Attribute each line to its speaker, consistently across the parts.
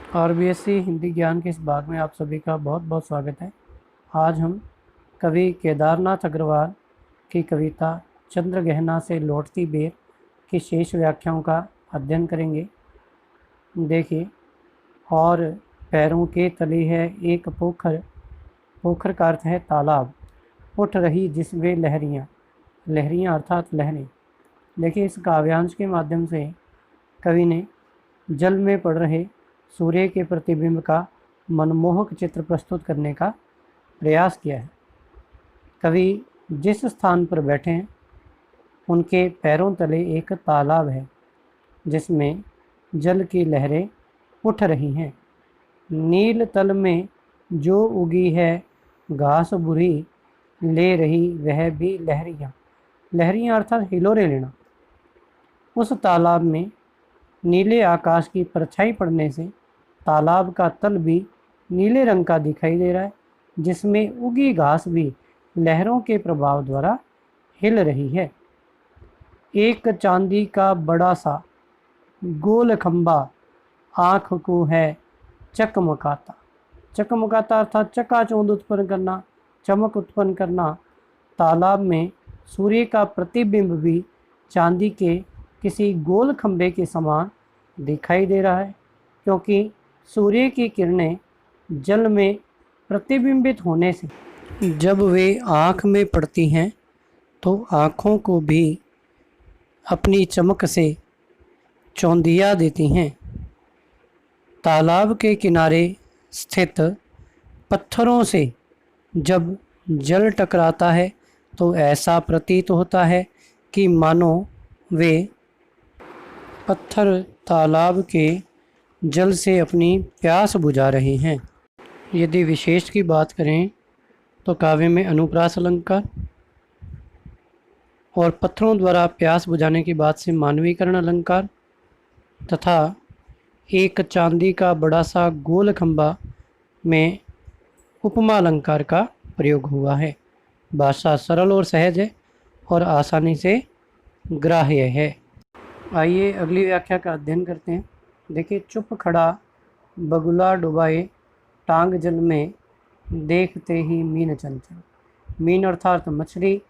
Speaker 1: RBSC Hindi ज्ञान के इस भाग में आप सभी का बहुत बहुत स्वागत है। आज हम कवि केदारनाथ अग्रवाल की कविता चंद्रगहना से लौटती बेर की शेष व्याख्याओं का अध्ययन करेंगे। देखिए, और पैरों के तले है एक पोखर, पोखर का अर्थ है तालाब, उठ रही जिसमें लहरियाँ, लहरियाँ अर्थात लहरें। देखिए, इस काव्यांश के माध्यम से कवि ने जल में पड़ रहे सूर्य के प्रतिबिंब का मनमोहक चित्र प्रस्तुत करने का प्रयास किया है। कवि जिस स्थान पर बैठे हैं उनके पैरों तले एक तालाब है जिसमें जल की लहरें उठ रही हैं। नील तल में जो उगी है घास बुरी, ले रही वह भी लहरियाँ, लहरियाँ अर्थात हिलोरे लेना। उस तालाब में नीले आकाश की परछाई पड़ने से तालाब का तल भी नीले रंग का दिखाई दे रहा है, जिसमें उगी घास भी लहरों के प्रभाव द्वारा हिल रही है। एक चांदी का बड़ा सा गोल खंबा आँख को है चकमकाता, चकमकाता अर्थात चकाचौंध उत्पन्न करना, चमक उत्पन्न करना। तालाब में सूर्य का प्रतिबिंब भी चांदी के किसी गोल खंबे के समान दिखाई दे रहा है, क्योंकि सूर्य की किरणें जल में प्रतिबिंबित होने से जब वे आँख में पड़ती हैं तो आँखों को भी अपनी चमक से चौंधिया देती हैं। तालाब के किनारे स्थित पत्थरों से जब जल टकराता है तो ऐसा प्रतीत होता है कि मानो वे पत्थर तालाब के जल से अपनी प्यास बुझा रहे हैं। यदि विशेष की बात करें तो काव्य में अनुप्रास अलंकार और पत्थरों द्वारा प्यास बुझाने की बात से मानवीकरण अलंकार तथा एक चांदी का बड़ा सा गोल खंबा में उपमा अलंकार का प्रयोग हुआ है। भाषा सरल और सहज है और आसानी से ग्राह्य है। आइए अगली व्याख्या का अध्ययन करते हैं। देखिए, चुप खड़ा बगुला डुबाए टांग जल में, देखते ही मीन चंचल। मीन अर्थात मछली,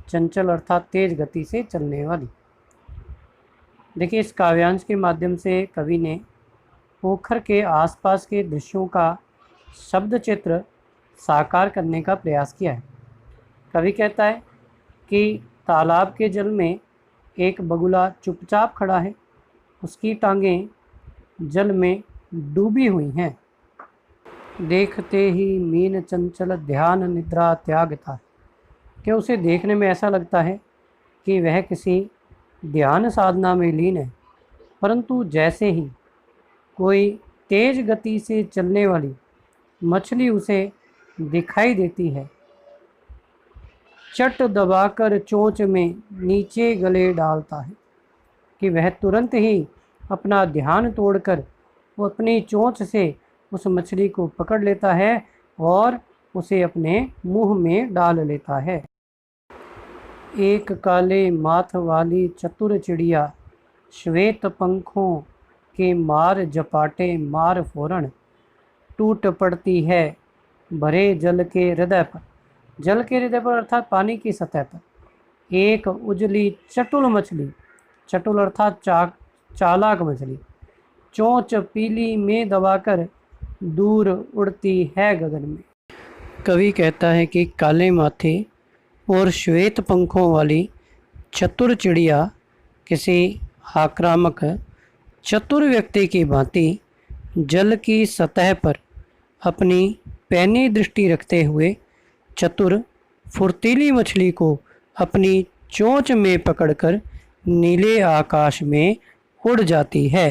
Speaker 1: चंचल अर्थात तेज गति से चलने वाली। देखिए, इस काव्यांश के माध्यम से कवि ने पोखर के आसपास के दृश्यों का शब्द चित्र साकार करने का प्रयास किया है। कवि कहता है कि तालाब के जल में एक बगुला चुपचाप खड़ा है, उसकी टांगें जल में डूबी हुई हैं। देखते ही मीन चंचल ध्यान निद्रा त्यागता है, कि उसे देखने में ऐसा लगता है कि वह किसी ध्यान साधना में लीन है, परंतु जैसे ही कोई तेज गति से चलने वाली मछली उसे दिखाई देती है, चट दबाकर चोंच में नीचे गले डालता है, कि वह तुरंत ही अपना ध्यान तोड़कर वो अपनी चोंच से उस मछली को पकड़ लेता है और उसे अपने मुंह में डाल लेता है। एक काले माथ वाली चतुर चिड़िया, श्वेत पंखों के मार जपाटे मार फोरन, टूट पड़ती है भरे जल के हृदय पर। जल के हृदय पर अर्थात पानी की सतह पर एक उजली चटुल मछली, चटुल अर्थात चालाक मछली, चोंच पीली में दबाकर दूर उड़ती है गगन में। कवि कहता है कि काले माथे और श्वेत पंखों वाली चतुर चिड़िया किसी आक्रामक चतुर व्यक्ति की भांति जल की सतह पर अपनी पैनी दृष्टि रखते हुए चतुर फुर्तीली मछली को अपनी चोंच में पकड़कर नीले आकाश में उड़ जाती है।